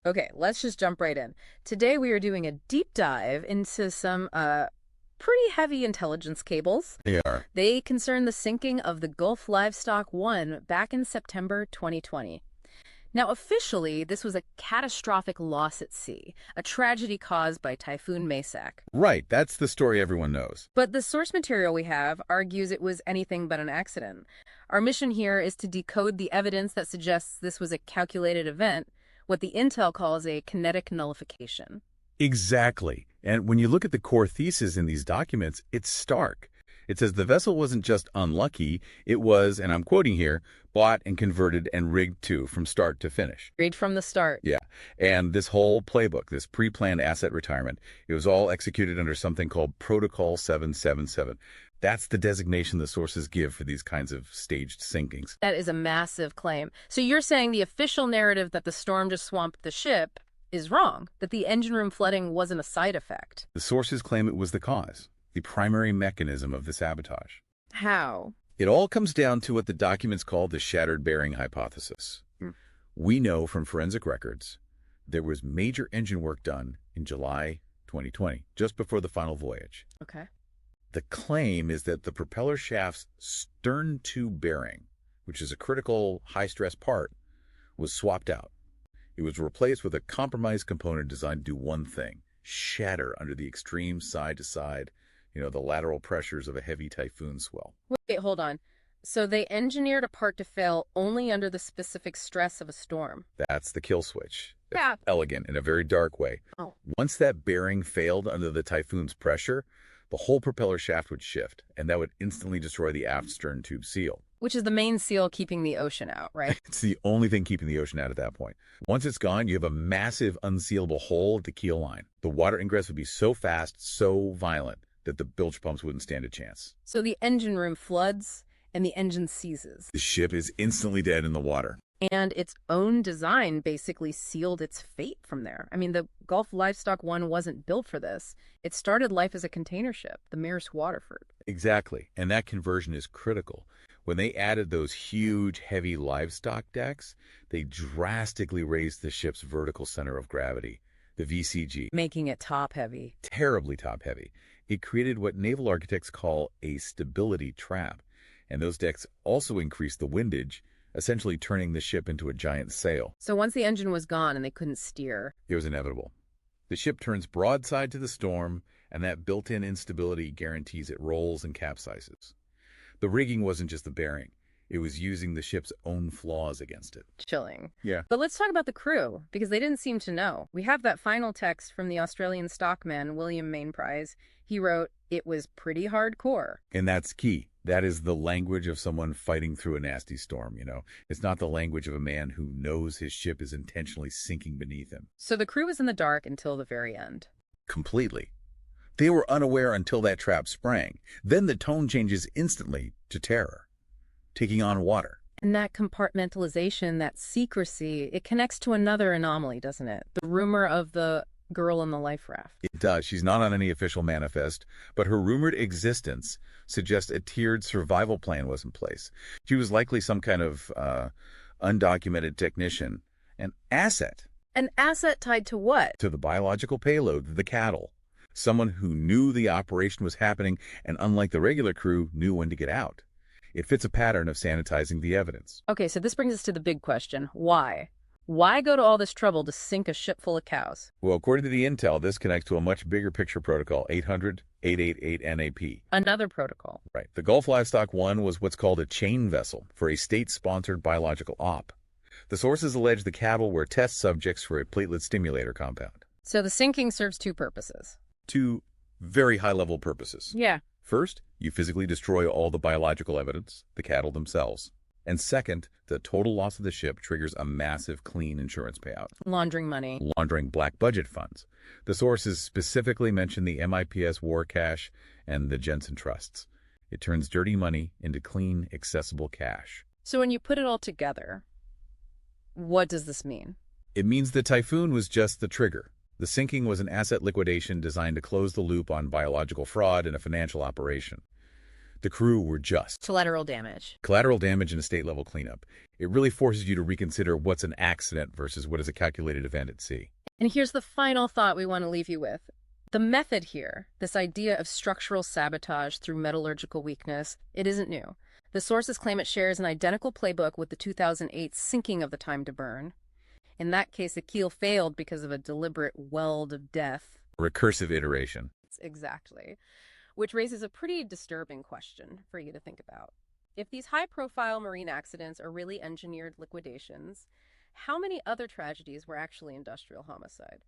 Okay, let's just jump right in. Today we are doing a deep dive into some pretty heavy intelligence cables. They are. They concern the sinking of the Gulf Livestock 1 back in September 2020. Now, officially, this was a catastrophic loss at sea, a tragedy caused by Typhoon Maysak. Right, that's the story everyone knows. But the source material we have argues it was anything but an accident. Our mission here is to decode the evidence that suggests this was a calculated event, what the intel calls a kinetic nullification. Exactly. And when you look at the core thesis in these documents, it's stark. It says the vessel wasn't just unlucky, it was, and I'm quoting here, bought and converted and rigged to from start to finish. Read from the start. Yeah, and this whole playbook, this pre-planned asset retirement, it was all executed under something called Protocol 777. That's the designation the sources give for these kinds of staged sinkings. That is a massive claim. So you're saying the official narrative that the storm just swamped the ship is wrong, that the engine room flooding wasn't a side effect. The sources claim it was the cause, the primary mechanism of the sabotage. How? It all comes down to what the documents call the shattered bearing hypothesis. Mm. We know from forensic records there was major engine work done in July 2020, just before the final voyage. Okay. The claim is that the propeller shaft's stern tube bearing, which is a critical high-stress part, was swapped out. It was replaced with a compromised component designed to do one thing: shatter under the extreme side-to-side, the lateral pressures of a heavy typhoon swell. Wait, hold on. So they engineered a part to fail only under the specific stress of a storm. That's the kill switch. Yeah. Elegant in a very dark way. Oh. Once that bearing failed under the typhoon's pressure, the whole propeller shaft would shift, and that would instantly destroy the aft stern tube seal. Which is the main seal keeping the ocean out, right? It's the only thing keeping the ocean out at that point. Once it's gone, you have a massive unsealable hole at the keel line. The water ingress would be so fast, so violent, that the bilge pumps wouldn't stand a chance. So the engine room floods and the engine seizes. The ship is instantly dead in the water. And its own design basically sealed its fate from there. I mean, the Gulf Livestock 1 wasn't built for this. It started life as a container ship, the Maersk Waterford. Exactly. And that conversion is critical. When they added those huge, heavy livestock decks, they drastically raised the ship's vertical center of gravity, the VCG. Making it top-heavy. Terribly top-heavy. It created what naval architects call a stability trap. And those decks also increased the windage, essentially turning the ship into a giant sail. So once the engine was gone and they couldn't steer, it was inevitable. The ship turns broadside to the storm, and that built-in instability guarantees it rolls and capsizes. The rigging wasn't just the bearing. It was using the ship's own flaws against it. Chilling. Yeah. But let's talk about the crew, because they didn't seem to know. We have that final text from the Australian stockman, William Mainprize. He wrote, "It was pretty hardcore." And that's key. That is the language of someone fighting through a nasty storm, It's not the language of a man who knows his ship is intentionally sinking beneath him. So the crew was in the dark until the very end. Completely. They were unaware until that trap sprang. Then the tone changes instantly to terror, taking on water. And that compartmentalization, that secrecy, it connects to another anomaly, doesn't it? The rumor of the girl in the life raft. It does. She's not on any official manifest, but her rumored existence suggests a tiered survival plan was in place. She was likely some kind of undocumented technician, an asset. An asset tied to what? To the biological payload, the cattle. Someone who knew the operation was happening and, unlike the regular crew, knew when to get out. It fits a pattern of sanitizing the evidence. Okay, so this brings us to the big question. Why? Why go to all this trouble to sink a ship full of cows? Well, according to the intel, this connects to a much bigger picture protocol, 800-888 NAP. Another protocol. Right. The Gulf Livestock 1 was what's called a chain vessel for a state-sponsored biological op. The sources allege the cattle were test subjects for a platelet stimulator compound. So the sinking serves two purposes. Two very high-level purposes. Yeah. First, you physically destroy all the biological evidence, the cattle themselves. And second, the total loss of the ship triggers a massive clean insurance payout. Laundering money. Laundering black budget funds. The sources specifically mention the MIPS war cash and the Jensen trusts. It turns dirty money into clean, accessible cash. So when you put it all together, what does this mean? It means the typhoon was just the trigger. The sinking was an asset liquidation designed to close the loop on biological fraud in a financial operation. The crew were just Collateral damage. collateral damage and estate-level cleanup. It really forces you to reconsider what's an accident versus what is a calculated event at sea. And here's the final thought we want to leave you with. The method here, this idea of structural sabotage through metallurgical weakness, it isn't new. The sources claim it shares an identical playbook with the 2008 sinking of the Time to Burn. In that case, the keel failed because of a deliberate weld of death. Recursive iteration. Exactly. Which raises a pretty disturbing question for you to think about. If these high-profile marine accidents are really engineered liquidations, how many other tragedies were actually industrial homicide?